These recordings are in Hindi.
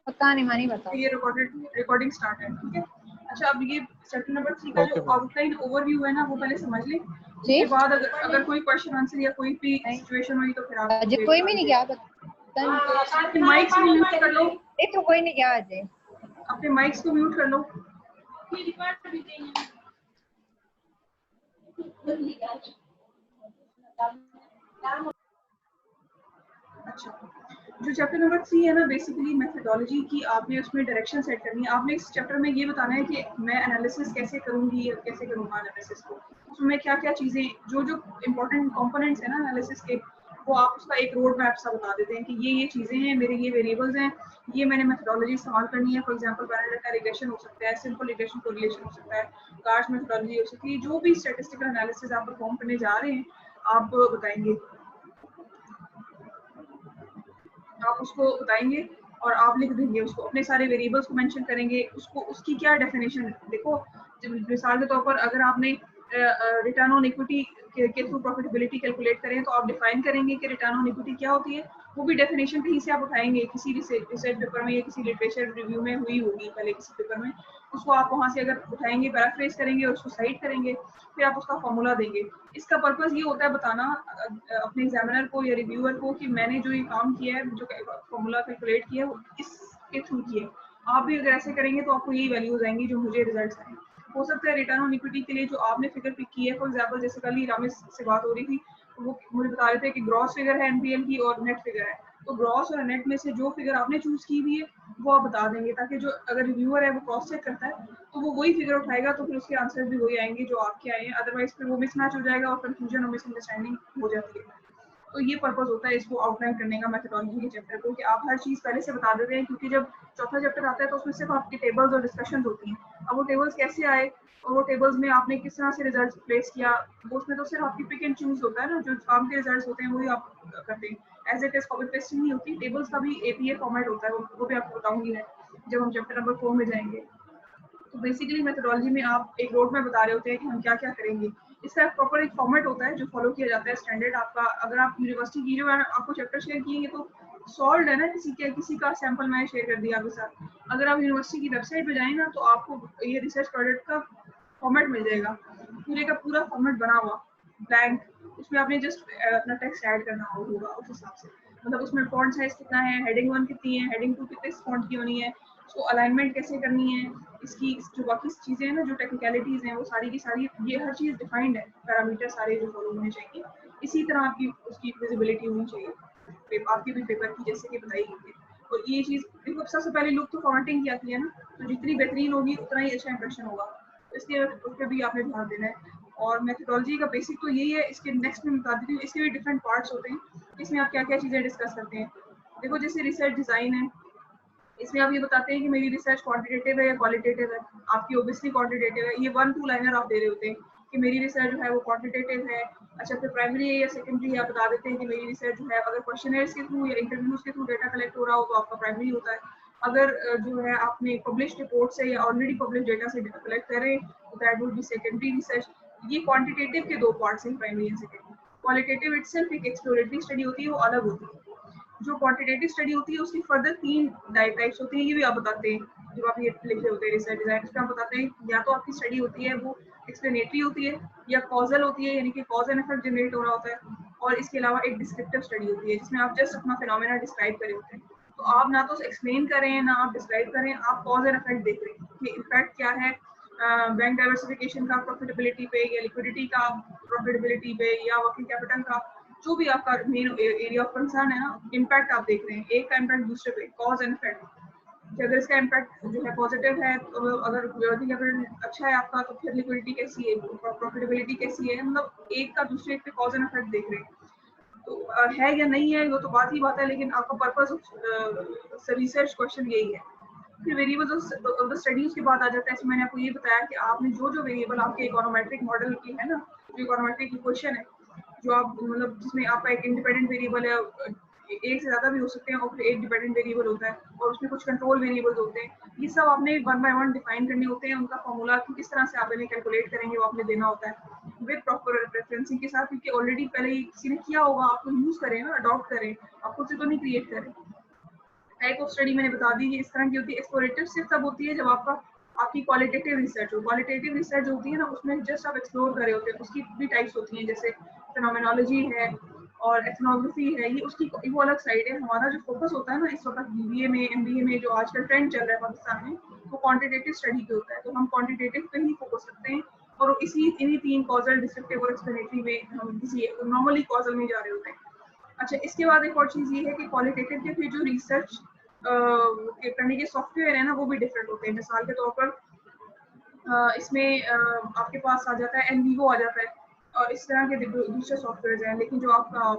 पता नहीं, मानी बता। ये रिकॉर्डिंग स्टार्ट है, ठीक है। अच्छा, अब ये चैप्टर नंबर 3 का जो आउटलाइन ओवरव्यू है ना, वो पहले समझ लें। उसके बाद अगर कोई क्वेश्चन आंसर या कोई भी सिचुएशन हुई तो फिर आप अजय कोई भी नहीं गया, अपने माइक्स को म्यूट कर लो। तो कोई नहीं गया अजय, अपने माइक्स को म्यूट कर लो। अच्छा, जो चैप्टर नंबर 3 है ना, बेसिकली मेथोडोलॉजी की आपने उसमें डायरेक्शन सेट करनी है। आपने इस चैप्टर में ये बताना है कि मैं एनालिसिस कैसे करूंगी या कैसे करूंगा एनालिसिस को, उसमें क्या क्या चीजें, जो जो इंपॉर्टेंट कंपोनेंट्स है ना एनालिसिस के, वो आप उसका एक रोड मैप सा बता देते हैं कि ये चीजें हैं, मेरे ये वेरिएबल्स हैं, ये मैंने मेथोडोलॉजी इस्तेमाल करनी है। फॉर एग्जांपल पैरामीटर रिग्रेशन हो सकता है, सिंपल रिग्रेशन कोरिलेशन हो सकता है, गार्स मेथोडोलॉजी हो सकती है, जो भी स्टैटिस्टिकल एनालिसिस आप परफॉर्म करने जा रहे हैं आप बताएंगे, आप उसको बताएंगे और आप लिख देंगे उसको, अपने सारे वेरिएबल्स को मेंशन करेंगे, उसको उसकी क्या डेफिनेशन है। देखो, मिसाल के तौर पर अगर आपने रिटर्न ऑन इक्विटी के थ्रू प्रॉफिटेबिलिटी कैलकुलेट करें तो आप डिफाइन करेंगे कि रिटर्न ऑन इक्विटी क्या होती है। वो भी डेफिनेशन कहीं से आप उठाएंगे, किसी रिसर्च पेपर में या किसी लिटरेचर रिव्यू में हुई होगी पहले किसी पेपर में, उसको आप वहाँ से अगर उठाएंगे, पैराफ्रेज करेंगे और उसको साइड करेंगे, फिर आप उसका फॉर्मूला देंगे। इसका पर्पस ये होता है बताना अपने एग्जामिनर को या रिव्यूअर को कि मैंने जो ये काम किया है, जो फॉर्मूला कैलकुलेट किया है, वो इसके थ्रू किया है। आप भी अगर ऐसे करेंगे तो आपको यही वैल्यूज आएंगी जो मुझे रिजल्ट्स आए। हो सकता है रिटर्न ऑन इक्विटी के लिए जो आपने फिगर पिक की है, फॉर एग्जांपल जैसे कल ही रामेश से बात हो रही थी, तो वो मुझे बता रहे थे कि ग्रॉस फिगर है एनपीएल की और नेट फिगर है, तो ग्रॉस और नेट में से जो फिगर आपने चूज की हुई है वो आप बता देंगे, ताकि जो अगर रिव्यूअर है वो क्रॉस चेक करता है तो वो वही फिगर उठाएगा, तो फिर उसके आंसर भी वही आएंगे जो आपके आए हैं। अदरवाइज फिर वो मिसमैच हो जाएगा और कंफ्यूजन और मिसअंडरस्टैंडिंग हो जाती है। तो ये पर्पस होता है इसको आउटलाइन करने का मेथोडोलॉजी के चैप्टर को, कि आप हर चीज पहले से बता देते हैं, क्योंकि जब चौथा चैप्टर आता है तो उसमें सिर्फ आपकी टेबल्स और डिस्कशन होती हैं। अब वो टेबल्स कैसे आए और वो टेबल्स में आपने किस तरह से रिजल्ट प्लेस किया, वो उसमें तो सिर्फ आपकी पिक एंड चूज होता है ना, जो आपके रिजल्ट होते हैं वही आप करते हैं। As it is copy pasting नहीं होती, टेबल्स का भी एपीए फॉर्मेट होता है, वो भी आपको बताऊंगी मैं जब हम चैप्टर नंबर 4 में जाएंगे। तो बेसिकली मेथोडोलॉजी में आप एक रोड में बता रहे होते हैं कि हम क्या क्या करेंगे। इसका प्रॉपर एक फॉर्मेट होता है जो फॉलो किया जाता है स्टैंडर्ड आपका। अगर आप यूनिवर्सिटी की जो आपको चैप्टर शेयर किएंगे तो सॉल्व है ना, किसी का सैंपल मैंने शेयर कर दिया आपके साथ। अगर आप यूनिवर्सिटी की वेबसाइट पे जाएंगे ना तो आपको ये रिसर्च प्रोजेक्ट का फॉर्मेट मिल जाएगा, पूरे का पूरा फॉर्मेट बना हुआ ब्लैंक, उसमें आपने जस्ट अपना टेक्स्ट ऐड करना होगा उस हिसाब से। मतलब उसमें फॉन्ट साइज कितना है, हेडिंग 1 कितनी है, हेडिंग 2 कितने फॉन्ट की होनी है, उसको अलाइनमेंट कैसे करनी है, इसकी जो बाकी चीजें हैं ना, जो टेक्निकलिटीज हैं, वो सारी की सारी, ये हर चीज डिफाइंड है, पैरामीटर सारे जो फॉलो होने चाहिए। इसी तरह आपकी उसकी विजिबिलिटी होनी चाहिए आपके भी पेपर की, जैसे कि बताई गई है। और ये चीज देखो, सबसे पहले लुक तो फॉर्मेटिंग की आती है ना, तो जितनी बेहतरीन होगी उतना ही अच्छा इंप्रेशन होगा, तो इसलिए उस पर भी आपने ध्यान देना है। और मेथोडोलॉजी का बेसिक तो यही है। इसके नेक्स्ट में बता देती हूँ, इसके भी डिफरेंट पार्ट्स होते हैं, इसमें आप क्या क्या चीजें डिस्कस करते हैं। देखो, जैसे रिसर्च डिजाइन है, इसमें आप ये बताते हैं कि मेरी रिसर्च क्वांटिटेटिव है या क्वालिटेटिव है। आपकी ओब्वियसली क्वांटिटेटिव है, ये 1-2 लाइनर आप दे रहे होते हैं कि मेरी रिसर्च जो है वो क्वांटिटेटिव है। अच्छा, फिर प्राइमरी है या सेकेंडरी है, आप बता देते हैं कि मेरी रिसर्च जो है अगर क्वेश्चनर्स के थ्रू या इंटरव्यूज के थ्रू डेटा कलेक्ट हो रहा हो तो आपका प्राइमरी होता है। अगर जो है आपने पब्लिश रिपोर्ट से या ऑलरेडी पब्लिश डेटा से डेटा कलेक्ट करें तो that would be secondary research. ये क्वांटिटेटिव के दो पार्ट्स हैं, primary and secondary. Qualitative itself एक एक्सप्लोरेटरी स्टडी होती है, वो अलग होती है। जो क्वांटिटेटिव स्टडी होती है उसकी फर्दर 3 टाइप्स होती हैं, ये भी आप बताते हैं जब आप ये लिख रहे होते हैं रिसर्च डिजाइन। उसमें आप बताते हैं या तो आपकी स्टडी होती है वो एक्सप्लेनेटरी होती है, या कॉजल होती है, यानी कि कॉज एंड इफेक्ट जनरेट हो रहा होता है, और इसके अलावा एक डिस्क्रिप्टिव स्टडी होती है जिसमें आप जस्ट अपना फिनोमेना डिस्क्राइब कर रहे होते हैं। तो आप ना तो एक्सप्लेन कर रहे हैं ना आप डिस्क्राइब कर रहे हैं, आप कॉज एंड इफेक्ट देख रहे हैं कि इफेक्ट क्या है बैंक डाइवर्सिफिकेशन का प्रॉफिटेबिलिटी पे, या लिक्विडिटी का प्रॉफिटेबिलिटी पे, या वर्किंग कैपिटल का, जो भी आपका मेन एरिया ऑफ कंसर्न है ना, इम्पैक्ट आप देख रहे हैं। एक का इम्पैक्ट दूसरे पे, कॉज एंड इफेक्ट, कि अगर इसका इम्पैक्ट जो है पॉजिटिव है तो अगर वर्किंग कैपिटल अच्छा है आपका तो फिर लिक्विडिटी कैसी है, प्रॉफिटेबिलिटी कैसी है, मतलब एक का दूसरे पे कॉज एंड इफेक्ट देख रहे हैं। तो है या नहीं है वो तो बात ही बात है, लेकिन आपका पर्पस ऑफ रिसर्च क्वेश्चन यही है। फिर वेरिएबल्स ऑफ द स्टडीज के बाद आ जाता है। इसमें मैंने आपको ये बताया कि आपने जो जो वेरिएबल आपके इकोनोमेट्रिक मॉडल की है ना, जो इकोनोमेट्रिक इक्वेशन है, जो आप मतलब जिसमें आपका एक इंडिपेंडेंट वेरिएबल है एक से ज़्यादा भी हो सकते हैं और फिर एक डिपेंडेंट वेरिएबल होता है और उसमें कुछ कंट्रोल वेरिएबल्स होते हैं। ये सब आपने वन बाय वन डिफाइन करने होते हैं, उनका फॉर्मूला कि किस तरह से आप इन्हें कैलकुलेट करेंगे वो आपने देना होता है विद प्रॉपर रेफरेंसिंग के साथ, क्योंकि ऑलरेडी पहले ही किसी ने किया होगा, आपको यूज़ करें ना, अडॉप्ट करें, आप खुद से तो नहीं क्रिएट करें। टाइप ऑफ स्टडी मैंने बता दी कि इस तरह की होती है। एक्सप्लोरेटिव सिर्फ तब होती है जब आपकी क्वालिटेटिव रिसर्च हो। क्वालिटेटिव रिसर्च जो होती है ना, उसमें जस्ट आप एक्सप्लोर कर रहे होते हैं, उसकी भी टाइप्स होती हैं, जैसे फिनोमेनोलॉजी है और एथनोग्राफी है, ये उसकी वो अलग साइड है। हमारा जो फोकस होता है ना इस वक्त बीबीए में, एमबीए में, जो आजकल ट्रेंड चल रहा है पाकिस्तान में, वो क्वांटिटेटिव स्टडी पे होता है, तो हम क्वांटिटेटिव पे ही फोकस करते हैं और इन्हीं 3 कॉजल, डिस्क्रिप्टिव और एक्सप्लेनेटरी में हम किसी नॉर्मली कॉजल में जा रहे होते हैं। अच्छा, इसके बाद एक और चीज़ ये है कि क्वालिटेटिव के फिर जो रिसर्च करने के सॉफ्टवेयर है ना, वो भी डिफरेंट होते हैं। मिसाल के तौर पर इसमें आपके पास आ जाता है एनवीवो आ जाता है और इस तरह के दूसरे सॉफ्टवेयर हैं, लेकिन जो आपका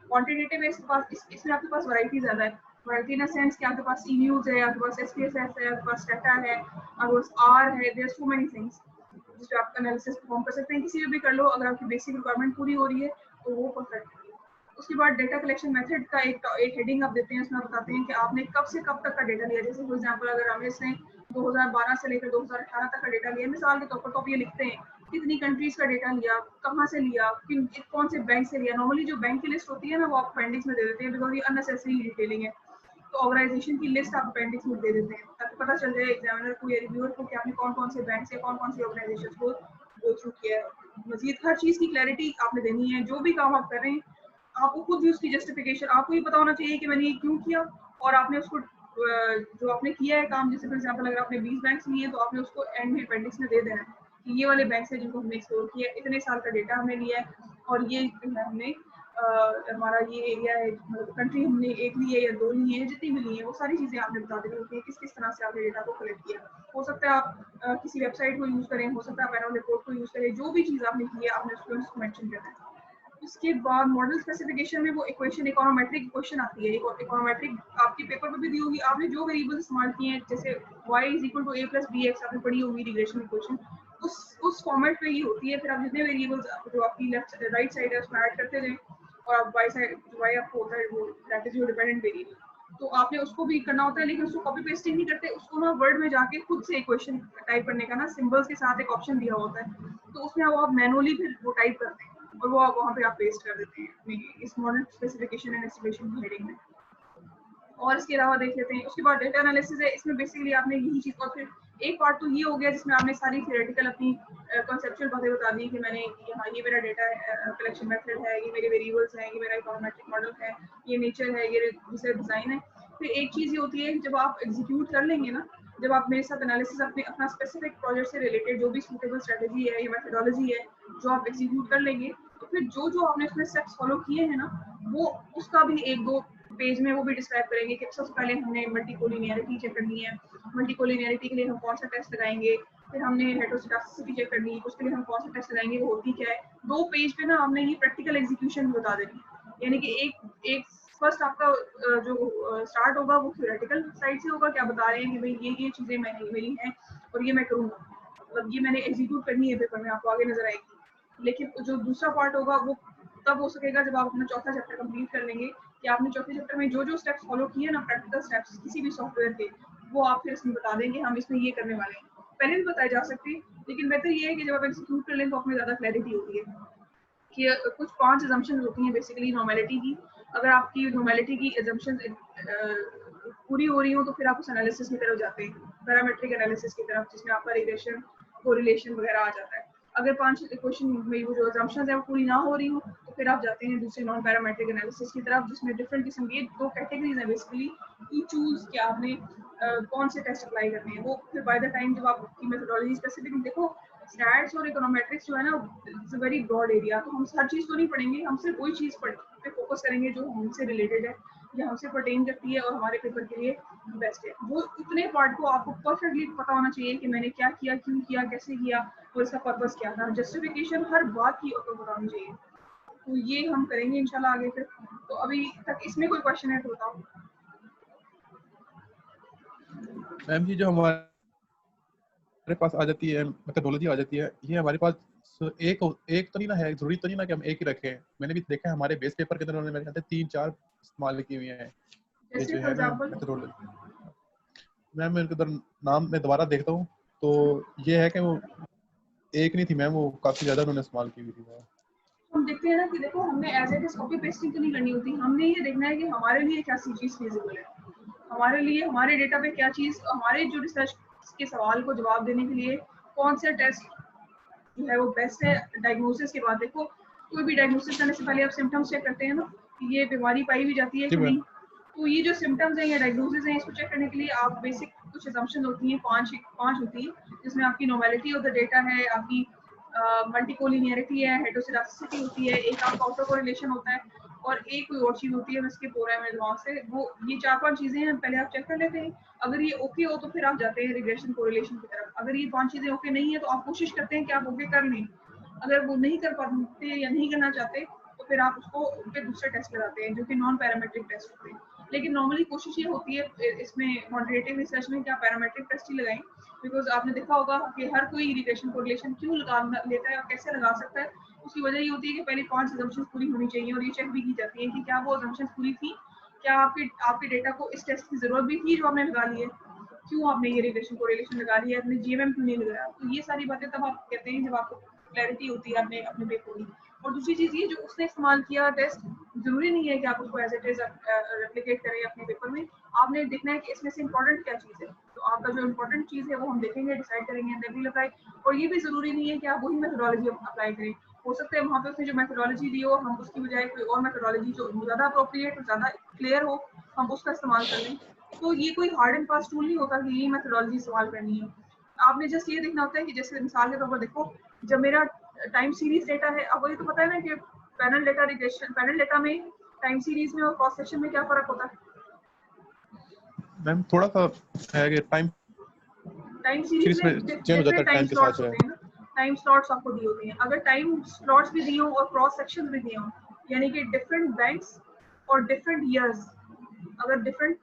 क्वांटिटेटिव है इसके पास इसमें आपके पास वैरायटी ज़्यादा है। वैरायटी इन द सेंस कि आपके पास ईव्यूज है, आपके पास एसपीएसएस है, आपके पास डाटा है, आपके पास आर है, देयर सो मेनी थिंग्स जिसपे आप एनालिसिस परफॉर्म कर सकते हैं। किसी भी कर लो, अगर आपकी बेसिक रिक्वायरमेंट पूरी हो रही है तो वो परफेक्ट है। उसके बाद डेटा कलेक्शन मेथड का एक हेडिंग आप देते हैं, उसमें बताते हैं कि आपने कब से कब तक का डेटा लिया। जैसे फॉर एग्जांपल अगर रमेश ने 2012 से लेकर 2018 तक का डेटा लिया, मिसाल के तौर पर, तो आप ये लिखते हैं कितनी कंट्रीज का डेटा लिया, कहाँ से लिया, कौन से बैंक से लिया। नॉर्मली जो बैंक की लिस्ट होती है ना, वो आप अपेंडिक्स में दे देते हैं, बिकॉज ये अननेसेसरी डिटेलिंग है। तो ऑर्गेनाइजेशन की लिस्ट आप अपेंडिक्स में दे देते हैं ताकि पता चल जाए एग्जामिनर को या रिव्यूअर को कि आपने कौन कौन से बैंक से कौन कौन सी ऑर्गेनाइजेशन को गो थ्रू किया है। मजीद हर चीज़ की क्लैरिटी आपने देनी है। जो भी काम आप कर रहे हैं आपको खुद भी उसकी जस्टिफिकेशन, आपको ये पता होना चाहिए कि मैंने ये क्यों किया और आपने उसको जो आपने किया है काम, जैसे फॉर एग्जांपल अगर आपने 20 बैंक लिए तो आपने उसको एंड में अपेंडिक्स में दे देना है कि ये वाले बैंक से जिनको हमने एक्सप्लोर किया, इतने साल का डेटा हमने लिया है और ये हमने हमारा ये एरिया है, मतलब कंट्री हमने एक ली है या 2 ली है, जितनी भी ली है वो सारी चीज़ें आपने बता देनी होती है किस किस तरह से आपने डेटा को कलेक्ट किया। हो सकता है आप किसी वेबसाइट को यूज़ करें, हो सकता है आप एनुअल रिपोर्ट को यूज़ करें, जो भी चीज़ आपने की है आपने उसको मेंशन करना है। उसके बाद मॉडल स्पेसिफिकेशन में वो इक्वेशन, इकोनोमेट्रिक इक्वेशन आती है। इकोनोमेट्रिक आपके पेपर में भी दी होगी, आपने जो वेरिएबल इस्तेमाल किए हैं, जैसे y = a + bx आपने पढ़ी होगी रिग्रेशन इक्वेशन, उस फॉर्मेट पे ही होती है। फिर आप जितने वेरिएबल्स जो आपकी लेफ्ट राइट साइड है उसमें ऐड करते जाएं और आप y साइड, y आपको होता है वो that is your dependent variable, तो आपने उसको भी करना होता है। लेकिन उसको कॉपी पेस्टिंग नहीं करते, उसको ना वर्ड में जाके खुद से इक्वेशन टाइप करने का ना सिंबल्स के साथ एक ऑप्शन दिया होता है, तो उसमें आप मैनुअली फिर वो टाइप करते हैं और वो आप वहाँ पे आप पेस्ट कर देते हैं इस मॉडल स्पेसिफिकेशन एंड एस्टिमेशन की हेडिंग में। और इसके अलावा देख लेते हैं, उसके बाद डेटा एनालिसिस है। इसमें बेसिकली आपने यही चीज़, और फिर एक पार्ट तो ये हो गया जिसमें आपने सारी थियोरेटिकल अपनी कॉन्सेप्चुअल बातें बता दी कि मैंने यहाँ ये मेरा डेटा कलेक्शन मेथड है, ये मेरे वेरिएबल्स हैं, ये मेरा इकोनोमेट्रिक मॉडल है, ये नेचर है, ये रिसर्च डिज़ाइन है। फिर एक चीज़ ये होती है जब आप एग्जीक्यूट कर लेंगे ना, जब आप मेरे साथ एनालिसिस अपना स्पेसिफिक प्रोजेक्ट से रिलेटेड जो भी सूटेबल स्ट्रेटजी है या मेथडोलॉजी है जो आप एग्जीक्यूट कर लेंगे, तो फिर जो आपने उसमें स्टेप्स फॉलो किए हैं ना, वो उसका भी 1-2 पेज में वो भी डिस्क्राइब करेंगे कि सबसे पहले हमने मल्टीकोलिनियरिटी चेक करनी है, मल्टीकोलिनियरिटी के लिए हम कौन सा टेस्ट लगाएंगे, फिर हमने हेटेरोस्केडास्टिसिटी चेक करनी है, उसके लिए हम कौन सा टेस्ट लगाएंगे, वो होती क्या है। 2 पेज पे ना हमने ये प्रैक्टिकल एग्जीक्यूशन बता देनी है, यानी कि एक फर्स्ट आपका जो स्टार्ट होगा वो थ्योरेटिकल साइड से होगा, क्या बता रहे हैं कि भाई ये चीज़ें मैंने मेरी हैं और ये मैं करूँगा, मतलब ये मैंने एग्जीक्यूट करनी है पेपर में, आपको आगे नजर आएगी। लेकिन जो दूसरा पार्ट होगा वो तब हो सकेगा जब आप अपना चौथा चैप्टर कंप्लीट कर लेंगे, कि आपने चौथे चैप्टर में जो स्टेप्स फॉलो किए ना, प्रैक्टिकल स्टेप्स किसी भी सॉफ्टवेयर के, वो आप फिर इसमें बता देंगे हम इसमें ये करने वाले हैं। पहले भी बताए जा सकते हैं, लेकिन बेहतर ये है कि जब आप एग्जीक्यूट कर लें तो आपमें ज़्यादा क्लैरिटी होती है कि कुछ 5 assumptions होती हैं बेसिकली नॉर्मेलिटी की। अगर आपकी नॉर्मेलिटी की assumptions पूरी हो रही हो तो फिर आप उस एनालिसिस की तरफ जाते हैं, पैरामेट्रिक एनालिसिस की तरफ, जिसमें आपका रिग्रेशन, कोरिलेशन वगैरह आ जाता है। अगर 5 क्वेश्चन में वो जो assumptions है वो पूरी ना हो रही हो तो फिर आप जाते हैं दूसरे नॉन पैरामेट्रिक एनालिसिस की तरफ, जिसमें डिफरेंट किस्म की 2 कैटेगरीज हैं बेसिकली, कि चूज कि आपने कौन से टेस्ट अप्लाई करने हैं। वो फिर बाय द टाइम जब आपकी मेथोडोलॉजी स्पेसिफिक, देखो स्टैट्स और इकोनोमेट्रिक्स जो है ना, it's a very broad area, तो हम हर चीज़ तो नहीं पढ़ेंगे, हम सिर्फ वही चीज़ पे फोकस करेंगे जो हमसे रिलेटेड है या हमसे पर्टेन करती है और हमारे पेपर के लिए बेस्ट है। वो इतने पार्ट को आपको परफेक्टली पता होना चाहिए कि मैंने क्या किया, क्यों किया, कैसे किया और इसका पर्पस क्या था, जस्टिफिकेशन हर बात की आपको पता होनी चाहिए। तो ये हम करेंगे इंशाल्लाह आगे फिर। तो अभी तक इसमें कोई क्वेश्चन है तो बताओ। मैम जी जो हमारे हमारे पास आ जाती है, मेथोडोलॉजी आ जाती है। ये हमारे पास एक एक तो नहीं ना है, जरूरी तो नहीं ना कि हम एक ही रखें। मैंने भी देखा है हमारे बेस पेपर के अंदर उन्होंने मेरे ख्याल से 3-4 इस्तेमाल की हुई हैं ये जैसे जो फॉर है ना एग्जांपल मेथोडोलॉजी। मैम मेरे उधर नाम मैं दोबारा देखता हूँ, तो ये है कि वो एक नहीं थी मैम, वो काफी ज्यादा उन्होंने इस्तेमाल की हुई थी वो। हम देखते हैं ना कि देखो हमने as it is copy pasting तो नहीं करनी होती, हमने ये देखना है कि हमारे लिए क्या सी चीज फिजिबल है, हमारे लिए हमारे डेटा पे क्या चीज, हमारे जो रिसर्च के सवाल को जवाब देने के लिए कौन से टेस्ट जो है वो बेस्ट है। डायग्नोसिस के बाद देखो कोई भी डायग्नोसिस करने से पहले आप सिम्टम्स चेक करते हैं ना कि ये बीमारी पाई भी जाती है जी कि मैम। नहीं। तो ये जो सिम्टम्स हैं या डायग्नोसिस हैं इसको चेक करने के लिए आप बेसिक कुछ असम्पशन होती हैं, पांच होती है, जिसमें आपकी नॉर्मेलिटी ऑफ द डेटा है, आपकी मल्टीकोलिनियरिटी है, हेटेरोसिडासिटी होती है, एक आपका ऑटो कोरिलेशन होता है, और एक कोई और चीज होती है, मैं इसके पूरा मेरे दिमाग से वो ये 4-5 चीजें हैं, पहले आप चेक कर लेते हैं। अगर ये ओके हो तो फिर आप जाते हैं रिग्रेशन कोरिलेशन की तरफ। अगर ये 5 चीजें ओके नहीं है तो आप कोशिश करते हैं कि आप ओके कर लें। अगर वो नहीं कर पाते या नहीं करना चाहते तो फिर आप उसको पे दूसरे टेस्ट लगाते हैं जो कि नॉन पैरामेट्रिक टेस्ट होते हैं। लेकिन नॉर्मली कोशिश ये होती है इसमें क्वांटिटेटिव रिसर्च में क्या पैरामेट्रिक टेस्ट ही लगाएं, बिकॉज आपने देखा होगा कि हर कोई रिग्रेशन कोरिलेशन क्यों लगा लेता है और कैसे लगा सकता है। उसकी वजह ये होती है कि पहले 5 assumptions पूरी होनी चाहिए और ये चेक भी की जाती है कि क्या वो assumptions पूरी थी, क्या आपके डेटा को इस टेस्ट की जरूरत भी थी जो आपने लगा ली है, क्यों आपने ये रिग्रेशन कोरिलेशन लगा लिया, अपने जीएमएम क्यों नहीं लगाया। तो ये सारी बातें तब आप कहते हैं जब आपको क्लैरिटी होती है अपने अपने पेपर की। और दूसरी चीज ये जो उसने इस्तेमाल किया टेस्ट, जरूरी नहीं है कि आप उसको एज इट इज रेप्लिकेट करें अपने पेपर में। आपने देखना है कि इसमें से इंपॉर्टेंट क्या चीज है, तो आपका जो इंपॉर्टेंट चीज है वो हम देखेंगे, डिसाइड करेंगे, देन विल अप्लाई। और ये भी जरूरी नहीं है कि आप वही मेथोडोलॉजी अप्लाई करें, हो सकता है वहाँ पे उसने जो मेथोडोलॉजी दी हो हम उसकी बजाय कोई और मेथोडोलॉजी जो ज्यादा अप्रोप्रिएट और ज्यादा क्लियर हो हम उसका इस्तेमाल कर लें। तो ये कोई हार्ड एंड फास्ट रूल नहीं होता कि ये मेथोडोलॉजी इस्तेमाल करनी है। आपने जस्ट ये देखना होता है कि जैसे मिसाल के तौर पर देखो, जब मेरा टाइम सीरीज डेटा है, आपको ये तो पता है ना कि panel data regression, panel data में टाइम सीरीज में और क्रॉस सेक्शन में क्या फर्क होता है। मैम थोड़ा सा है कि टाइम सीरीज सीरीज में में चेंज हो जाता डिफरेंट है टाइम टाइम के साथ स्लॉट्स जो है। होते हैं ना, टाइम स्लॉट्स आपको दिए होते हैं। अगर टाइम स्लॉट्स भी दिए हों और क्रॉस सेक्शन भी दिए हों, यानी कि डिफरेंट बैंक्स और डिफरेंट ईयर्स, अगर डिफरेंट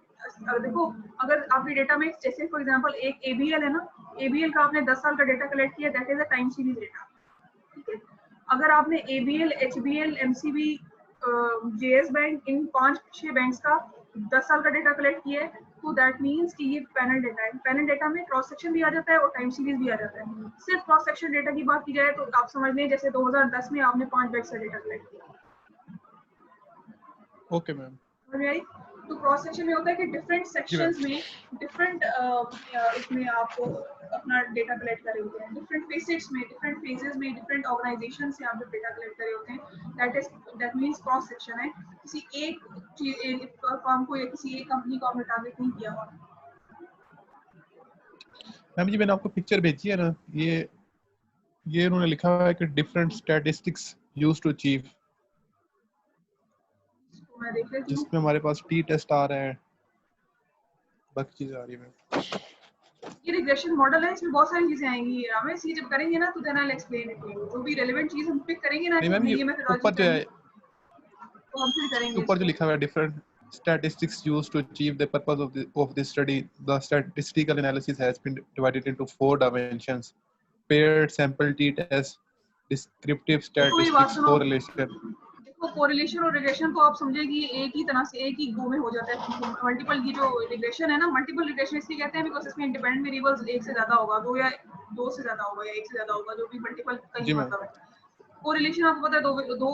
देखो अगर आपके डेटा में जैसे फॉर एग्जांपल एक एबीएल है ना, एबीएल का आपने 10 साल का डेटा कलेक्ट किया, that is a time series data, ठीक है। अगर आपने ABL, HBL, MCB, JS bank, इन 5-6 बैंक्स का 10 साल का डेटा कलेक्ट किया है, तो दैट मीन्स कि ये पैनल डेटा है। पैनल डेटा में क्रॉस सेक्शन भी आ जाता है और टाइम सीरीज भी आ जाता है। सिर्फ क्रॉस सेक्शन डेटा की बात की जाए तो आप समझ लें जैसे 2010 में आपने 5 बैंक्स का डेटा कलेक्ट किया। Okay ma'am. तो क्रॉस सेक्शन में होता है कि डिफरेंट जी मैम। सेक्शंस में डिफरेंट इसमें आप अपना डेटा कलेक्ट कर रहे होते हैं, डिफरेंट फेसेस में, डिफरेंट फेजेस में, डिफरेंट ऑर्गेनाइजेशन से आप डेटा कलेक्ट कर रहे होते हैं। दैट मींस क्रॉस सेक्शन है। किसी एक फर्म को या किसी एक कंपनी को आपने टारगेट नहीं किया हुआ। मैम जी मैंने आपको पिक्चर भेजी है ना, ये उन्होंने लिखा हुआ है कि different statistics used to achieve, मैं देख लेती हूँ। जिसमें हमारे पास टी टेस्ट आ रहा है, बाकी चीजें आ रही है मैम। ये रिग्रेशन मॉडल है, इसमें बहुत सारी चीजें आएंगी रमेश, ये जब करेंगे ना तो then I will explain it. जो भी रेलेवेंट चीज हम पिक करेंगे ना नहीं कि मैम हमें ये ये मेथोडोलॉजी ऊपर जो करनी, है, तो हम फिर करेंगे ऊपर जो इसको। लिखा हुआ है different statistics used to achieve the purpose of this study. The statistical analysis has been divided into 4 dimensions: paired sample t-test, descriptive देखो मेरी बात statistics, सुनो, correlation. देखो कोरिलेशन और रिग्रेशन तो आप समझे कि एक ही तरह से एक ही गो में हो जाता है। मल्टीपल ये जो रिग्रेशन है ना, मल्टीपल रिग्रेशन इसलिए कहते हैं बिकॉज इसमें इंडिपेंडेंट वेरिएबल्स एक से ज्यादा होगा, दो से ज्यादा होगा या एक से ज्यादा होगा, जो भी मल्टीपल का ही जी मैम। मतलब है। कोरिलेशन आपको पता है दो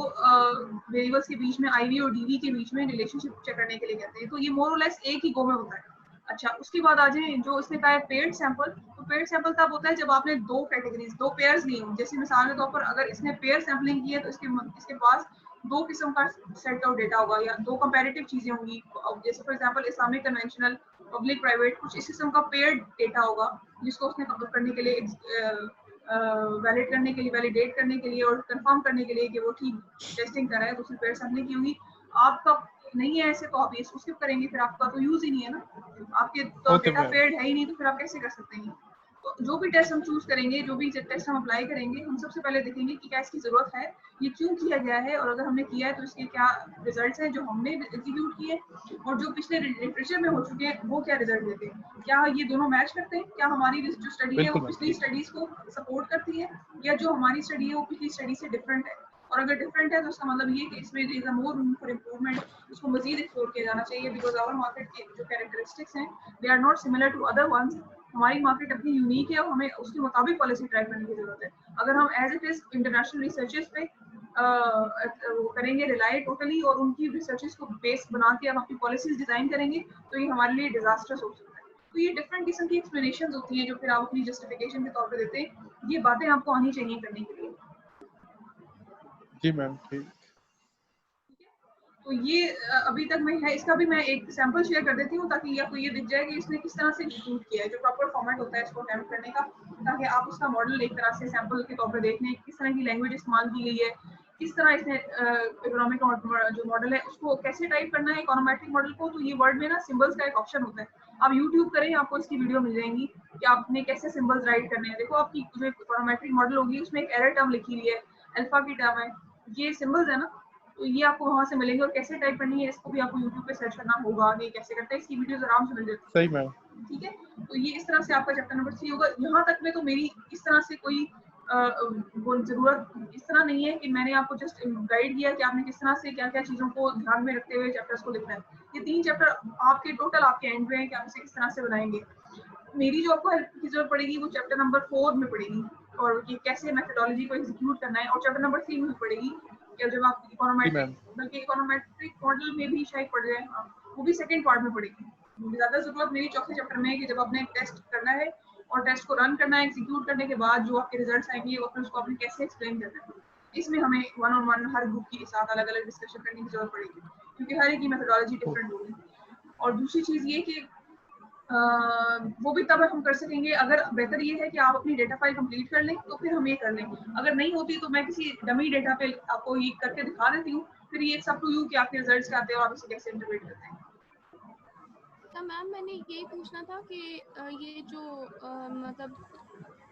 वेरिएबल्स के बीच में, आईवी और डीवी के बीच में रिलेशनशिप चेक करने के लिए कहते हैं। तो ये मोर और लेस एक ही गो में होता है। अच्छा, उसके बाद आ जाए जो इसने कहा है पेयर्ड सैंपल। तो पेयर्ड सैंपल तब होता है जब आपने दो कैटेगरीज, दो पेयर्स लिए हों। जैसे मिसाल के तौर पर अगर इसने पेयर सैंपलिंग की है तो इसके पास दो किस्म का सेट ऑफ डेटा होगा या दो कंपैरेटिव चीजें होंगी। जैसे for example Islamic conventional, public private, कुछ इस किस्म का पेयर्ड डेटा होगा जिसको उसने करने के लिए वैलिड करने के लिए, वैलिडेट करने के लिए और कंफर्म करने के लिए कि वो ठीक टेस्टिंग कर रहा है, तो उसने पेयर सैंपलिंग की होगी। आपका नहीं है ऐसे तो आप ये स्किप करेंगे, फिर आपका तो यूज ही नहीं है ना, आपके तो ओके डेटा मैम। पेयर्ड है ही नहीं, तो फिर आप कैसे कर सकते हैं। तो जो भी टेस्ट हम चूज करेंगे, जो भी टेस्ट हम अप्लाई करेंगे, हम सबसे पहले देखेंगे कि क्या इसकी जरूरत है, ये क्यों किया गया है, और अगर हमने किया है तो इसके क्या रिजल्ट्स हैं जो हमने एग्जीक्यूट किए, और जो पिछले लिटरेचर में हो चुके हैं वो क्या रिजल्ट देते हैं, क्या ये दोनों मैच करते हैं, क्या हमारी जो स्टडी है वो बिल्कुल मैम, पिछली स्टडीज को सपोर्ट करती है, या जो हमारी स्टडी है वो पिछली स्टडी से डिफरेंट है। और अगर डिफरेंट है तो उसका मतलब ये कि इसमें is a more room for improvement, उसको मजीद एक्सप्लोर किया जाना चाहिए, बिकॉज आवर मार्केट के जो कैरेक्टरिस्टिक्स हैं they are not similar to other ones. हमारी मार्केट अपनी यूनिक है और हमें उसके मुताबिक पॉलिसी ट्राई करने की जरूरत है। अगर हम as it is international researches पे वो करेंगे रिलाई टोटली, और उनकी रिसर्चेस को बेस बना के हम अपनी पॉलिसीज डिजाइन करेंगे, तो ये हमारे लिए डिजास्टर्स हो सकता है। तो ये डिफरेंट किस्म की एक्सप्लेनेशन होती हैं जो फिर आप अपनी जस्टिफिकेशन के तौर पर देते हैं। ये बातें आपको आनी चाहिए करने के लिए। जी मैम, ठीक। तो ये अभी तक में है, इसका भी मैं एक सैंपल शेयर कर देती हूँ ताकि आपको ये दिख जाए कि इसने किस तरह से एग्जीक्यूट किया है, जो प्रॉपर फॉर्मेट होता है इसको अटेम्प्ट करने का, ताकि आप उसका मॉडल एक तरह से सैंपल के तौर पर देख लें किस तरह की लैंग्वेज इस्तेमाल की गई है, किस तरह इसने इकोनॉमिक जो मॉडल है उसको कैसे टाइप करना है इकोनोमेट्रिक मॉडल को। तो ये वर्ड में ना सिंबल्स का एक ऑप्शन होता है, आप यूट्यूब करें आपको इसकी वीडियो मिल जाएंगी कि आपने कैसे सिंबल्स राइट करने हैं। देखो आपकी जो इकोनोमेट्रिक मॉडल होगी उसमें एक एरर टर्म लिखी हुई है, अल्फा की टर्म है, ये सिंबल्स है ना, तो ये आपको वहां से मिलेंगे। और कैसे टाइप करनी है इसको भी आपको यूट्यूब पे सर्च करना होगा कि कैसे करते हैं, इसकी वीडियोस आराम से मिल जाती सही है। मैम। ठीक है, तो ये इस तरह से आपका चैप्टर नंबर 3 होगा। यहाँ तक में तो मेरी इस तरह से कोई वो जरूरत इस तरह नहीं है कि मैंने आपको जस्ट गाइड किया कि आपने किस तरह से क्या क्या चीजों को ध्यान में रखते हुए चैप्टर्स को लिखना है। ये 3 चैप्टर आपके टोटल आपके एंड में है कि आप इसे किस तरह से बनाएंगे। मेरी जो आपको हेल्प की जरूरत पड़ेगी वो चैप्टर नंबर 4 में पड़ेगी, और ये कैसे मेथोडोलॉजी को एग्जीक्यूट करना है, और चैप्टर नंबर 3 में पड़ेगी या जब आप जी इकोनोमेट्रिक, मैम। बल्कि इकोनोमेट्रिक मॉडल में भी शायद पढ़ जाए, वो भी सेकंड पार्ट में पड़ेगी। ज्यादा जरूरत मेरी चौथे चैप्टर में है कि जब आपने टेस्ट करना है और टेस्ट को रन करना है, एग्जीक्यूट करने के बाद जो आपके रिजल्ट्स आएंगे वो फिर उसको आपने कैसे एक्सप्लेन करना है, इसमें हमें one on one her group के साथ अलग अलग डिस्कशन करने की जरूरत पड़ेगी, क्योंकि हर एक की मेथोडोलॉजी डिफरेंट होगी। और दूसरी चीज ये कि वो भी तब हम कर सकेंगे अगर बेहतर ये है कि आप अपनी डेटा फाइल कंप्लीट कर लें, तो फिर हम ये कर लें। अगर नहीं होती तो मैं किसी डमी डेटा पे आपको ये करके दिखा देती हूँ, फिर ये सब टू यू कि आपके रिजल्ट्स क्या आते हैं और आप इसे कैसे इंटरप्रेट करते हैं। तो मैम मैंने यही पूछना था कि ये जो मतलब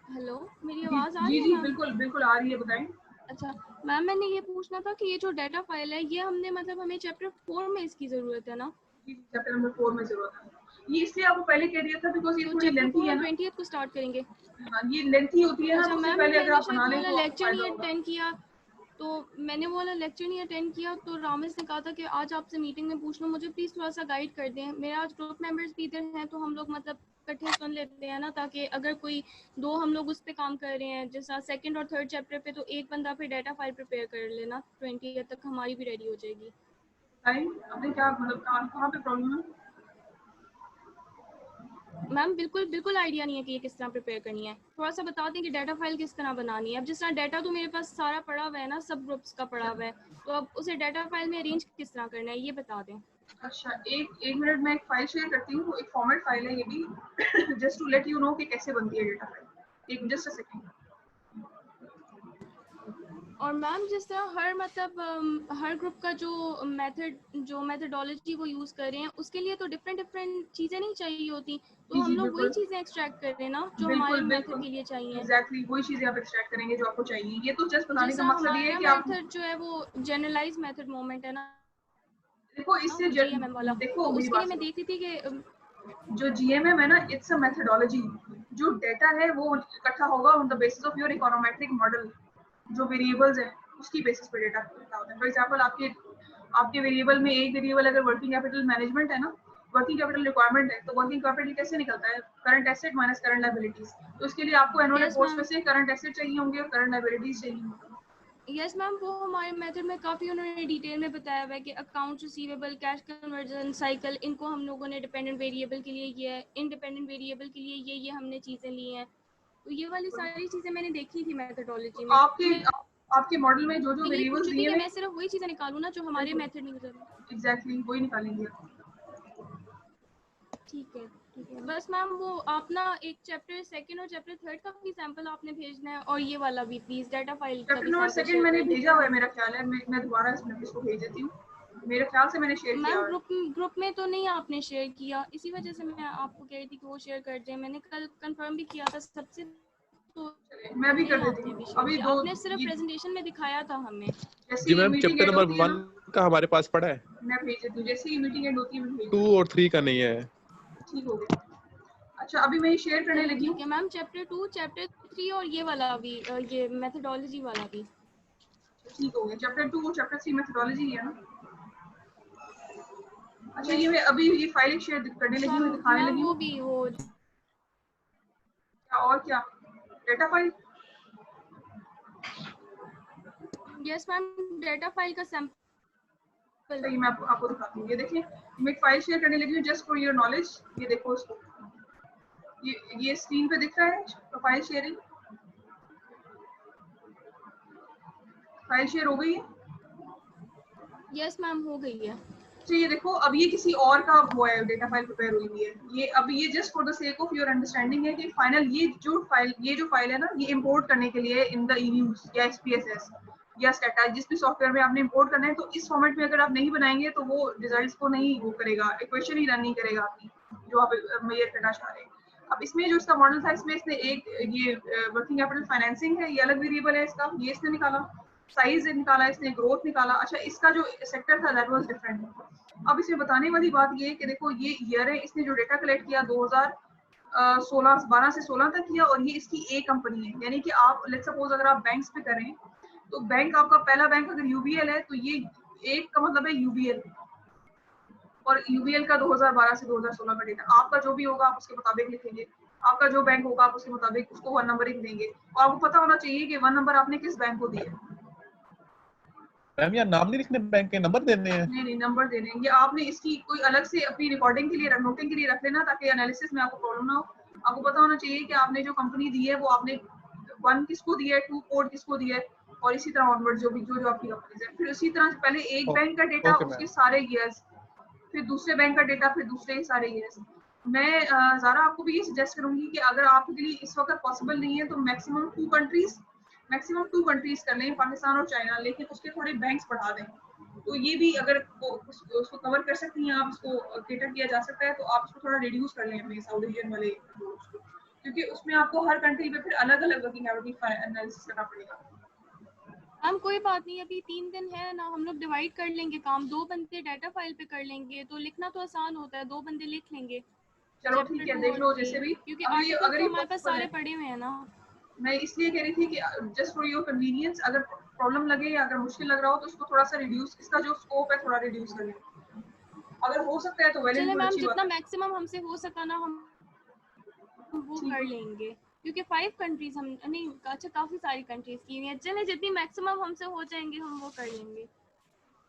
हेलो, मेरी आवाज़ आ रही जी है जी मैम? बिल्कुल बिल्कुल आ रही है, बताएं। अच्छा मैम, मैंने ये पूछना था कि ये जो डाटा फाइल है ये हमने मतलब हमें चैप्टर 4 में इसकी ज़रूरत है ना? जी चैप्टर नंबर 4 में जरूरत है। ये इसलिए आपको पहले कह दिया था बिकॉज ये तो थोड़ी चैप्टर 4 लेंथी है हम ना। 20th को स्टार्ट करेंगे। हाँ ये लेंथी होती है ना, अच्छा तो उससे मैम, पहले अगर मैंने आप शायद बना वो लें वाला तो आपको लेक्चर फायदा नहीं होगा। अटेंड किया, तो मैंने वो वाला लेक्चर नहीं अटेंड किया, तो रामेश ने कहा था कि आज आपसे मीटिंग में पूछ लो, मुझे प्लीज़ थोड़ा सा गाइड कर दें। मेरा आज ग्रुप मेंबर्स भी इधर हैं तो हम लोग मतलब इकट्ठे सुन लेते हैं ना, ताकि अगर कोई दो हम लोग उस पर काम कर रहे हैं जैसा सेकंड और थर्ड चैप्टर पे, तो एक बंदा फिर डाटा फाइल प्रिपेयर कर लेना, 20 तक हमारी भी रेडी हो जाएगी। टाइम आपने क्या मतलब कहाँ पे प्रॉब्लम है? मैम बिल्कुल बिल्कुल आइडिया नहीं है कि ये किस तरह प्रिपेयर करनी है। थोड़ा सा बता दें कि डाटा फाइल किस तरह बनानी है। अब जिस तरह डाटा तो मेरे पास सारा पड़ा हुआ है ना, सब ग्रुप्स का पड़ा हुआ है, तो अब उसे डाटा फाइल में अरेंज किस तरह करना है ये बता दें। अच्छा एक मिनट में एक फाइल शेयर करती हूँ, एक फॉर्मेट फाइल है ये भी just to let you know कि कैसे बनती है डेटा फाइल। एक जस्ट अ सेकंड। और मैम जिस तरह हर मतलब हर ग्रुप का जो मेथडोलॉजी वो यूज़ कर रहे हैं उसके लिए तो डिफरेंट चीज़ें नहीं चाहिए होती, तो जी हम जी लोग वही बिल्कुल चीज़ें एक्सट्रैक्ट कर रहे हैं ना जो हमारे बिल्कुल मेथड बिल्कुल के लिए चाहिए। एग्जैक्टली वही चीजें आप एक्सट्रैक्ट करेंगे जो आपको चाहिए। ये तो जस्ट बताने जिस का तरह मकसद ये है हमारा कि आप मेथड जो है वो जनरलाइज मेथड मोमेंट है ना, देखो इससे GMM वाला, देखो तो मेरी उसके बात लिए मैं सुनो। देख रही थी कि जो जीएमएम है ना, इट्स अ मेथोडोलॉजी। जो डेटा है वो इकट्ठा होगा on the basis of your econometric model. जो वेरिएबल्स हैं उसकी बेसिस पे डेटा इकट्ठा होता है। फॉर एग्जांपल आपके वेरिएबल में एक वेरिएबल अगर वर्किंग कैपिटल मैनेजमेंट है ना, वर्किंग कैपिटल रिक्वायरमेंट है, तो वर्किंग कैपिटल कैसे निकलता है? Current asset minus current liabilities. तो उसके लिए आपको एनुअल यस रिपोर्ट्स में मैम, से करंट एसेट चाहिए होंगे और करंट लायबिलिटीज चाहिए होंगे। यस मैम, वो हमारे मेथड में काफ़ी उन्होंने डिटेल में बताया हुआ है कि account receivable, cash conversion cycle, इनको हम लोगों ने डिपेंडेंट वेरिएबल के लिए किया है, इंडिपेंडेंट वेरिएबल के लिए ये हमने चीज़ें ली हैं। तो ये वाली सारी चीज़ें मैंने देखी थी तो मेथडोलॉजी में, तो मैं आपके मॉडल में जो यही पूछ वेरिएबल्स रही थी दिए कि हुए मैं सिर्फ वही चीज़ें निकालूँ ना जो हमारे बिल्कुल मेथड में यूज़ होगी। एग्जैक्टली वही निकालेंगे। ठीक है ठीक है, बस मैम वो आप ना एक चैप्टर सेकंड और चैप्टर थर्ड का भी सैंपल आपने भेजना है, और ये वाला भी प्लीज़ डाटा फाइल का चैप्टर भी नंबर सैंपल 2 शेयर मैंने कर भेजा दीजिएगा। हुआ है मेरा ख्याल है। मैं दोबारा इसको भेज देती हूँ। मेरे ख्याल से मैंने शेयर किया। मैम ग्रुप में तो नहीं आपने शेयर किया, इसी वजह से मैं आपको कह रही थी कि वो शेयर कर दें। मैंने कल कंफर्म भी किया था सबसे, तो मैं भी कर नहीं देती आपने हूँ भी शेयर अभी किया। दो आपने सिर्फ ये प्रेजेंटेशन में दिखाया था हमें। जैसे जी ये ma'am, meeting chapter and number होती है 1 ना, का हमारे पास पड़ा है, मैं भेज देती हूँ। जैसे ही मीटिंग एंड होती है मैं भेज 2 देती और 3 का नहीं है। हूँ। ठीक हो गया। अच्छा अभी मैं ये शेयर करने चलिए लगी ठीक है हूँ। मैम, चैप्टर 2 चैप्टर 3 और ये वाला भी, ये मेथोडोलॉजी वाला भी। ठीक हो गया। चैप्टर 2 और चैप्टर 3 मेथोडोलॉजी है ना। अच्छा ये यस मैं अभी ये फाइल शेयर करने लगी हूँ, दिखाने मैम, लगी वो हूँ। भी वो क्या और क्या data file. Yes ma'am, data file का सैंपल। सही मैं आपको दिखाती हूँ। ये देखिए मैं एक फाइल शेयर करने लगी हूँ जस्ट फॉर योर नॉलेज। ये देखो इसको, ये स्क्रीन पे दिख रहा है फाइल शेयरिंग। फाइल शेयर हो गई है। यस मैम, हो गई है। तो ये देखो अब ये किसी और का वो है, डेटा फाइल प्रिपेयर हुई हुई है। ये अब ये just for the sake of your understanding है कि फाइनल ये जो फाइल है ना, ये इंपोर्ट करने के लिए इन द ईयूज या एसपीएसएस या स्टेटा, जिस भी सॉफ्टवेयर में आपने इंपोर्ट करना है, तो इस फॉर्मेट में अगर आप नहीं बनाएंगे तो वो रिजल्ट्स को नहीं वो करेगा, इक्वेशन ही रन नहीं करेगा आपकी जो आप मेजर करना चाह रहे हैं। अब इसमें जो इसका मॉडल था, इसमें इसने एक ये वर्किंग कैपिटल फाइनेंसिंग है, ये अलग वेरिएबल है इसका, ये इसने निकाला। साइज निकाला इसने, ग्रोथ निकाला। अच्छा इसका जो सेक्टर था दैट वाज डिफरेंट। अब इसमें बताने वाली बात ये है कि देखो ये ईयर है, इसने जो डेटा कलेक्ट किया 2012 से 16 तक किया, और ये इसकी एक कंपनी है। यानी कि आप लेट्स सपोज अगर आप बैंक्स पे करें, तो बैंक आपका पहला बैंक अगर यूबीएल है, तो ये एक का मतलब है यूबीएल, और यूबीएल का 2012 से 2016 का डेटा। आपका जो भी होगा आप उसके मुताबिक लिखेंगे, आपका जो बैंक होगा आप उसके मुताबिक उसको 1 नंबरिंग देंगे, और आपको पता होना चाहिए कि 1 नंबर आपने किस बैंक को दिया है। मैम यार नाम नहीं लिखने, बैंक के नंबर देने हैं। नहीं नंबर दे देंगे। आपने इसकी कोई अलग से अपनी रिकॉर्डिंग के लिए, नोटिंग के लिए रख लेना, ताकि एनालिसिस में आपको प्रॉब्लम ना हो। आपको पता होना चाहिए कि आपने जो कंपनी दी है वो आपने 1 किसको दिया है, 2 कोड किसको दिया है, और इसी तरह ऑनवर्ड जो आपकी कंपनी है। फिर उसी तरह से पहले एक बैंक का डेटा, ओके उसके मैम। सारे ईयर्स, फिर दूसरे बैंक का डेटा, फिर दूसरे सारे ईयर्स। मैं ज़ारा आपको भी ये सजेस्ट करूंगी कि अगर आपके लिए इस वक्त पॉसिबल नहीं है तो मैक्सिमम टू कंट्रीज कर लें, पाकिस्तान और चाइना, लेकिन उसके थोड़े बैंक्स बढ़ा दें। तो ये भी अगर उसको कवर कर सकती हैं आप, इसको केटर किया जा सकता है, तो आप उसको थोड़ा रिड्यूस कर लें अपने साउथ एशियन वाले रूल्स को, क्योंकि उसमें आपको हर कंट्री पे फिर अलग अलग वर्किंग कैपिटल एनालिसिस करना पड़ेगा। हम कोई बात नहीं, अभी 3 दिन है ना, हम लोग डिवाइड कर लेंगे काम। 2 बंदे डाटा फाइल पे कर लेंगे, तो लिखना तो आसान होता है, 2 बंदे लिख लेंगे चलो चैप्टर ठीक है, 2 देख और लो 3, जैसे भी। क्योंकि अगर आर्टिकल्स अगर तो ये हमारे पास पॉसिबल सारे है, पड़े हुए हैं ना। मैं इसलिए कह रही थी कि जस्ट फॉर योर कन्वीनियंस, अगर प्रॉब्लम लगे या अगर मुश्किल लग रहा हो तो इसको थोड़ा सा रिड्यूस, इसका जो स्कोप है थोड़ा रिड्यूस कर लें। अगर हो सकता है तो वेल एंड चले गुड, मैम, अच्छी बात जितना है। मैक्सिमम हमसे हो सका ना हम वो ठीक कर है, लेंगे, क्योंकि 5 कंट्रीज हम नहीं, अच्छा काफ़ी सारी कंट्रीज की हुई हैं। चले जितनी मैक्सिमम हमसे हो जाएंगे हम वो कर लेंगे।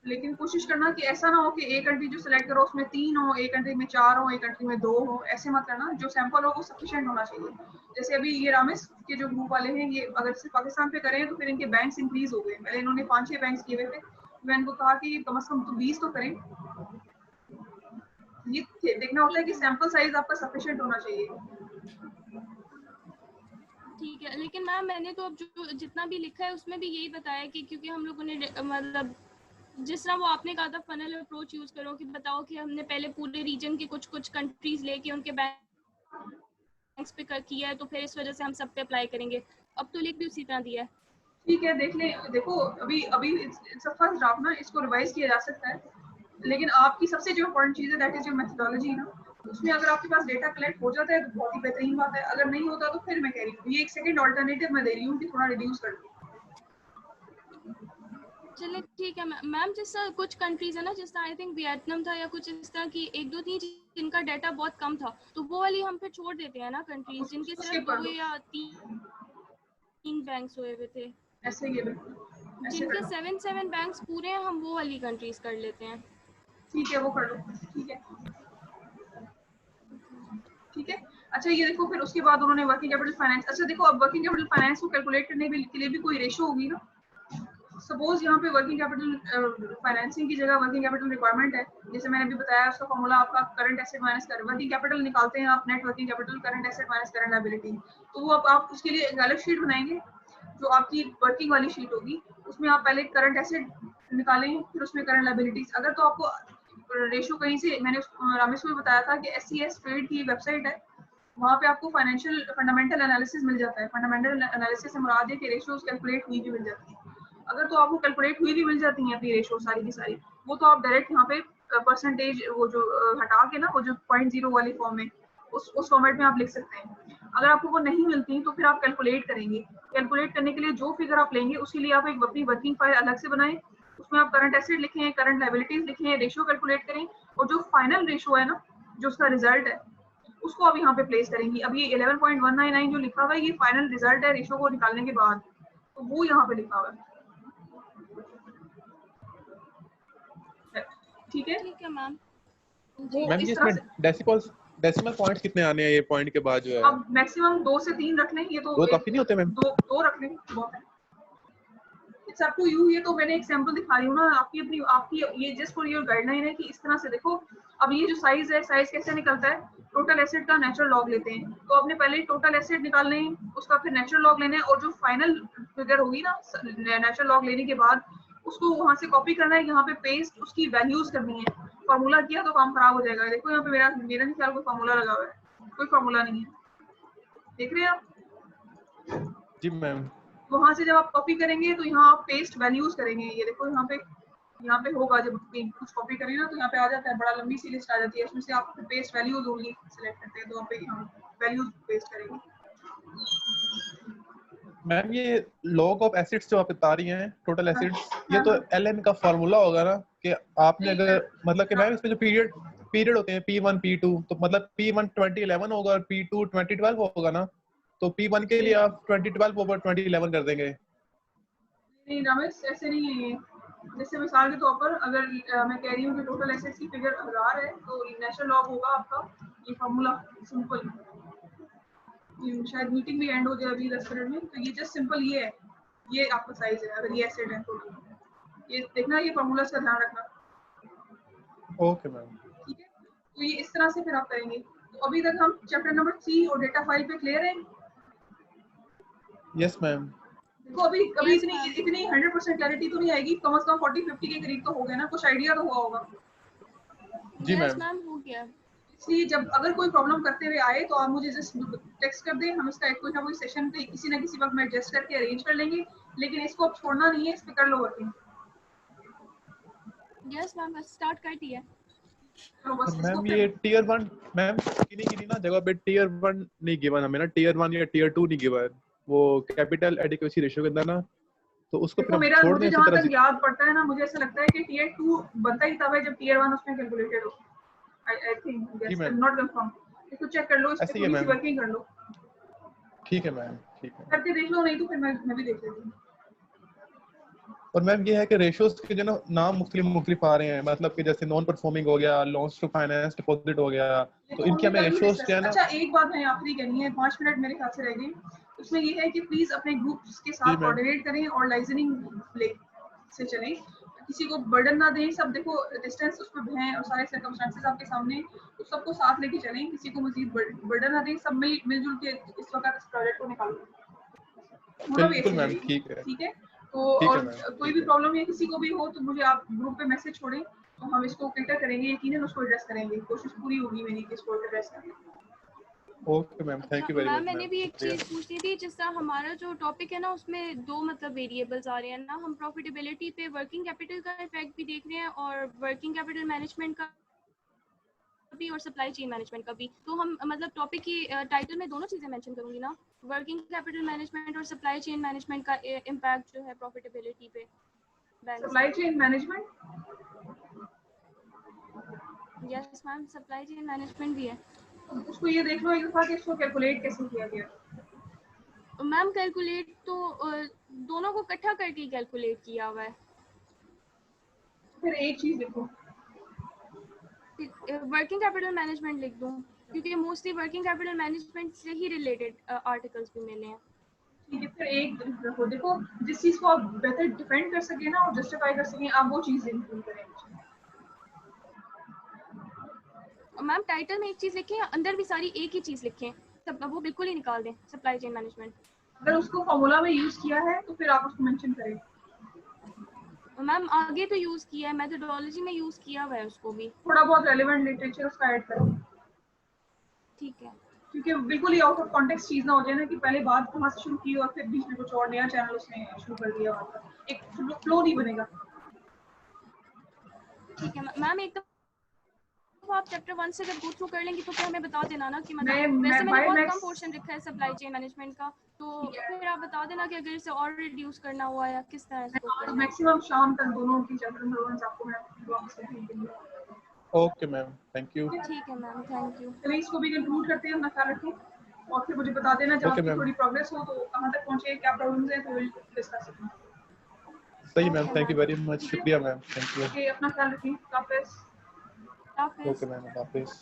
लेकिन कोशिश करना कि ऐसा ना हो कि एक कंट्री जो सिलेक्ट करो उसमें 3 हो, एक कंट्री में 4 हो, एक कंट्री में 2 हो, ऐसे मत करना। जो सैंपल हो वो सफिशिएंट होना चाहिए। जैसे अभी ये रामिस के जो ग्रुप वाले हैं, ये अगर सिर्फ पाकिस्तान पे करें तो फिर इनके बैंक्स इंक्रीज हो गए। पहले इन्होंने 5-6 बैंक्स किए हुए थे, मैं इनको कहा कि कम से कम तो 20 तो करें। ये देखना होता है कि सैंपल साइज आपका सफिशिएंट होना चाहिए। ठीक है, लेकिन मैम मैंने तो अब जो जितना भी लिखा है उसमें भी यही बताया कि क्योंकि हम लोगों ने मतलब जिस तरह वो आपने कहा था फनल अप्रोच यूज़ करो, कि बताओ कि हमने पहले पूरे रीजन के कुछ कंट्रीज लेके उनके बैंक्स पे किया है, तो फिर इस वजह से हम सब पे अप्लाई करेंगे। अब तो लिख भी उसी तरह दिया है। ठीक है, देख लें। देखो अभी अभी इट्स अ फर्स्ट ड्राफ्ट ना, इसको रिवाइज किया जा सकता है। लेकिन आपकी सबसे जो इम्पोर्टेंट चीज़ है दैट इज योर मेथोडोलॉजी ना, उसमें अगर आपके पास डेटा कलेक्ट हो जाता है तो बहुत ही बेहतरीन बात है। अगर नहीं होता तो फिर मैं कह रही हूँ ये एक सेकंड ऑल्टरनेटिव मैं दे रही हूँ कि थोड़ा रिड्यूस कर दो। चलिए ठीक है मैम, जिस कुछ कंट्रीज है ना, जिस आई थिंक वियतनाम था या कुछ इस तरह की 1-2 थी जिनका डाटा बहुत कम था, तो वो वाली हम फिर छोड़ देते हैं ना कंट्रीज जिनके उसको सिर्फ स्किप कर 2 दो, या 3 बैंक्स हुए हुए थे। ऐसे ही है, बिल्कुल ऐसे कर जिनके लो। 7 बैंक्स पूरे हैं हम वो वाली कंट्रीज कर लेते हैं। ठीक है, वो कर लो। ठीक है, ठीक है। अच्छा ये देखो, फिर उसके बाद उन्होंने वर्किंग कैपिटल फाइनेंस। अच्छा देखो, अब वर्किंग कैपिटल फाइनेंस को कैलकुलेट करने के लिए भी कोई रेशो होगी ना। सपोज यहाँ पे वर्किंग कैपिटल फाइनेंसिंग की जगह वर्किंग कैपिटल रिक्वायरमेंट है, जैसे मैंने अभी बताया उसका फॉर्मूला आपका current asset minus working capital निकालते हैं आप, net working capital current asset minus current liability. तो वो अब आप उसके लिए एक अलग शीट बनाएंगे, जो आपकी वर्किंग वाली शीट होगी उसमें आप पहले करंट एसेट निकालें, फिर उसमें करंट लायबिलिटीज। अगर तो आपको रेशियो कहीं से, मैंने रामेश को भी बताया था कि SCS ट्रेड की वेबसाइट है, वहाँ पे आपको फाइनेंशियल फंडामेंटल एनालिसिस मिल जाता है। फंडामेंटल एनालिसिस से मुराद है कि रेशियोज कैलकुलेट हुई भी मिल जाती है। अगर तो आपको कैलकुलेट हुई भी मिल जाती हैं अपनी रेशियो सारी की सारी, वो तो आप डायरेक्ट यहाँ पे परसेंटेज वो जो हटा के ना, वो जो 0.0 वाली फॉर्म है उस फॉर्मेट में आप लिख सकते हैं। अगर आपको वो नहीं मिलती तो फिर आप कैलकुलेट करेंगे। कैलकुलेट करने के लिए जो फिगर आप लेंगे उसके लिए आप एक अपनी वर्किंग फाइल अलग से बनाएं, उसमें आप करंट एसेट लिखें, करंट लायबिलिटीज लिखें, रेशियो कैलकुलेट करें, और जो फाइनल रेशियो है ना, जो उसका रिजल्ट है, उसको आप यहाँ पे प्लेस करेंगी। अब ये 11.199 जो लिखा हुआ है, ये फाइनल रिजल्ट है रेशियो को निकालने के बाद, तो वो यहाँ पे लिखा हुआ है। ठीक है, ठीक है मैम। वो मैम इस ये तरह इसमें से। डेसिमल पॉइंट्स कितने आने हैं ये पॉइंट के बाद जो है? अब मैक्सिमम 2 से 3 रख लें, ये तो दो काफी नहीं होते मैम? दो रख लें बहुत है। It's up to you. ये तो मैंने एक सैंपल दिखा रही हूँ ना, आपकी ये जस्ट फॉर योर गाइडलाइन है कि इस तरह से देखो। अब ये जो साइज है, साइज कैसे निकलता है, टोटल एसेट का नेचुरल लॉग लेते हैं। तो आपने पहले टोटल एसेट निकालने हैं, उसका फिर नेचुरल लॉग लेना है, और जो फाइनल फिगर होगी ना नेचुरल लॉग लेने के बाद, उसको वहां से कॉपी करना है, यहाँ पे पेस्ट उसकी वैल्यूज करनी है। फार्मूला किया तो काम खराब हो जाएगा। देखो यहाँ पे मेरा नहीं ख्याल कोई फार्मूला लगा हुआ है, कोई फार्मूला नहीं है, देख रहे हैं आप? जी मैम। वहां से जब आप कॉपी करेंगे तो यहाँ आप पेस्ट वैल्यूज करेंगे। ये देखो यहाँ पे होगा, जब कुछ कॉपी करेंगे ना तो यहाँ पे आ जाता है, बड़ा लंबी सी लिस्ट आ जाती है, उसमें से आप पेस्ट वैल्यूज होंगी सिलेक्ट करते हैं, तो आप यहाँ वैल्यूज पेस्ट करेंगे। मैम ये लॉग ऑफ एसिड्स जो आप बता रही हैं, टोटल एसिड्स, ये तो हाँ। LN का फॉर्मूला होगा ना कि आपने अगर मतलब कि मैम इसमें जो पीरियड होते हैं P1 P2, तो मतलब P1 2011 होगा और P2 2012 होगा ना, तो P1 के लिए आप 2012 ओवर 2011 कर देंगे। नहीं रमेश, ऐसे नहीं है ये। जैसे मिसाल के तौर पर अगर मैं कह रही हूँ कि टोटल एसेट्स की फिगर 1000 है, तो नेचुरल लॉग होगा आपका ये फार्मूला, सिंपल। शायद मीटिंग भी एंड हो जाए अभी 10 मिनट में, तो ये जस्ट सिंपल ये है, ये आपका साइज है अगर ये एसेट है तो। ये देखना, ये फार्मूला का ध्यान रखना। Okay ma'am. ठीक है, तो ये इस तरह से फिर आप करेंगे। तो अभी तक हम चैप्टर नंबर 3 और डेटा फाइल पे क्लियर हैं? Yes ma'am. देखो अभी Yes, इतनी 100% क्लैरिटी तो नहीं आएगी, कम से कम 40-50 के करीब तो हो गया ना, कुछ आइडिया तो हुआ होगा। जी यस मैम। मैम हो गया। इसलिए जब अगर कोई प्रॉब्लम करते हुए आए तो आप मुझे जस्ट टेक्स्ट कर दें, हम इसका कोई ना कोई सेशन पे किसी ना किसी वक्त में एडजस्ट करके अरेंज कर लेंगे, लेकिन इसको अब छोड़ना नहीं है, इस पे कर लो वर्किंग। यस मैम बस स्टार्ट कर दिया। चलो बस इसको मैम फिर ये टियर 1 मैम किन्हीं ना जगह पे टियर 1 नहीं गिवन हमें ना, टियर 1 या टियर 2 नहीं गिवन वो कैपिटल एडिक्वेसी रेशियो के अंदर ना, तो उसको फिर देखो हम छोड़ दें मुझे इसी जहाँ तरह तक से। याद पड़ता है ना, मुझे ऐसा लगता है कि टियर 2 बनता ही तब है जब टियर 1 उसमें कैलकुलेटेड हो। आई थिंक, जी यस, मैम, नॉट कंफर्म। इसको चेक कर लो, इस पे ऐसे ही है थोड़ी सी मैम। वर्किंग कर लो, ठीक है मैम, ठीक है। करके देख लो, नहीं तो फिर मैं भी देख लेती हूँ। और मैम ये है कि रेशियोज के जो ना नाम मुख्तलिफ आ रहे हैं, मतलब कि जैसे नॉन परफॉर्मिंग हो गया, लॉन्स टू फाइनेंस डिपॉजिट हो गया, ये तो तो इनके हमने हमें कल भी रेशियोज डिस्कस। क्या है ना। अच्छा, एक बात है आखिरी करनी है, 5 मिनट मेरे ख्याल से रह गए। उसमें ये है कि प्लीज अपने ग्रुप्स के जी साथ मैम। कोऑर्डिनेट करें और लाइजनिंग से चलें, किसी को बर्डन ना दें। सब देखो डिस्टेंस उसमें हैं और सारे सर्कमस्टेंसेस आपके सामने, तो सबको साथ लेके चलें, किसी को मजीद बर्डन ना दें, सब मिलजुल के इस वक्त इस प्रोजेक्ट को निकालो, होना भी बिल्कुल ऐसे मैम, चाहिए। ठीक है। ठीक है, तो ठीक है और मैम, कोई ठीक भी है। प्रॉब्लम या किसी को भी हो तो मुझे आप ग्रुप पे मैसेज छोड़ें, तो हम इसको क्लियर करेंगे, यकीनन उसको एड्रेस करेंगे, कोशिश पूरी होगी मेरी कि इसको एड्रेस करें। ओके मैम, अच्छा thank you very ma'am much मैंने मैम, भी एक शुक्रिया। चीज़ पूछनी थी, जिस तरह हमारा जो टॉपिक है ना उसमें दो मतलब वेरिएबल्स आ रहे हैं ना, हम प्रॉफिटेबिलिटी पे वर्किंग कैपिटल का इफेक्ट भी देख रहे हैं और वर्किंग कैपिटल मैनेजमेंट का भी और सप्लाई चेन मैनेजमेंट का भी। तो हम मतलब टॉपिक की टाइटल में दोनों चीज़ें मेंशन करूंगी ना, वर्किंग कैपिटल मैनेजमेंट और सप्लाई चेन मैनेजमेंट का इम्पैक्ट जो है प्रॉफिटेबिलिटी पे बैंक से। Supply chain management, yes ma'am supply chain management भी है। उसको ये देख लो एक दफा कि इसको कैलकुलेट कैसे किया गया। मैम कैलकुलेट तो दोनों को इकट्ठा करके कैलकुलेट किया हुआ है। फिर एक चीज देखो, वर्किंग कैपिटल मैनेजमेंट लिख दूं, क्योंकि मोस्टली वर्किंग कैपिटल मैनेजमेंट से ही रिलेटेड आर्टिकल्स भी मिले हैं। ठीक है, फिर एक देखो देखो जिस चीज को आप बेहतर डिफेंड कर सके ना और जस्टिफाई कर सके, आप वो चीज इंक्लूड करें। मैम टाइटल में एक चीज़ लिखें, अंदर भी सारी एक ही चीज़ लिखें, सब वो बिल्कुल ही निकाल दें, सप्लाई चेन मैनेजमेंट। अगर उसको फॉर्मूला में यूज किया है तो फिर आप उसको मेंशन करें। मैम आगे तो यूज किया है, मेथोडोलॉजी में यूज किया हुआ है उसको भी। थोड़ा बहुत रेलेवेंट लिटरेचर उसका ऐड करें, ठीक है। क्योंकि बिल्कुल ही आउट ऑफ कॉन्टेक्स्ट चीज ना हो जाए ना कि पहले बात वहां से शुरू की और फिर बीच में कुछ और नया चैनल उसने शुरू कर दिया, एक फ्लो नहीं बनेगा। ठीक है मैम, एक तो आप चैप्टर 1 से जब गो थ्रू कर लेंगी तो फिर हमें बता देना ना कि मतलब वैसे मैंने बहुत कम पोर्शन रखा है सप्लाई चेन मैनेजमेंट का, तो फिर आप बता देना कि अगर इसे और रिड्यूस करना हुआ या किस तरह इसको करना है। मैक्सिमम शाम तक दोनों की चैप्टर नंबर 1 आपको मैं वापस भेज दूंगी। Okay ma'am, thank you. ठीक है मैम, थैंक यू। चलिए इसको भी कंक्लूड करते हैं, अपना ख्याल रखें और फिर मुझे बता देना जब ओके आपकी मैम, थोड़ी प्रोग्रेस हो तो कहाँ तक पहुंचे, क्या प्रॉब्लम्स हैं, तो विल डिस्कस इट। सही ma'am, okay thank you ma'am, very much, शुक्रिया मैम, थैंक यू। ओके, अपना ख्याल रखें, हाफिज़। हाफिज़। ओके मैम, हाफिज़।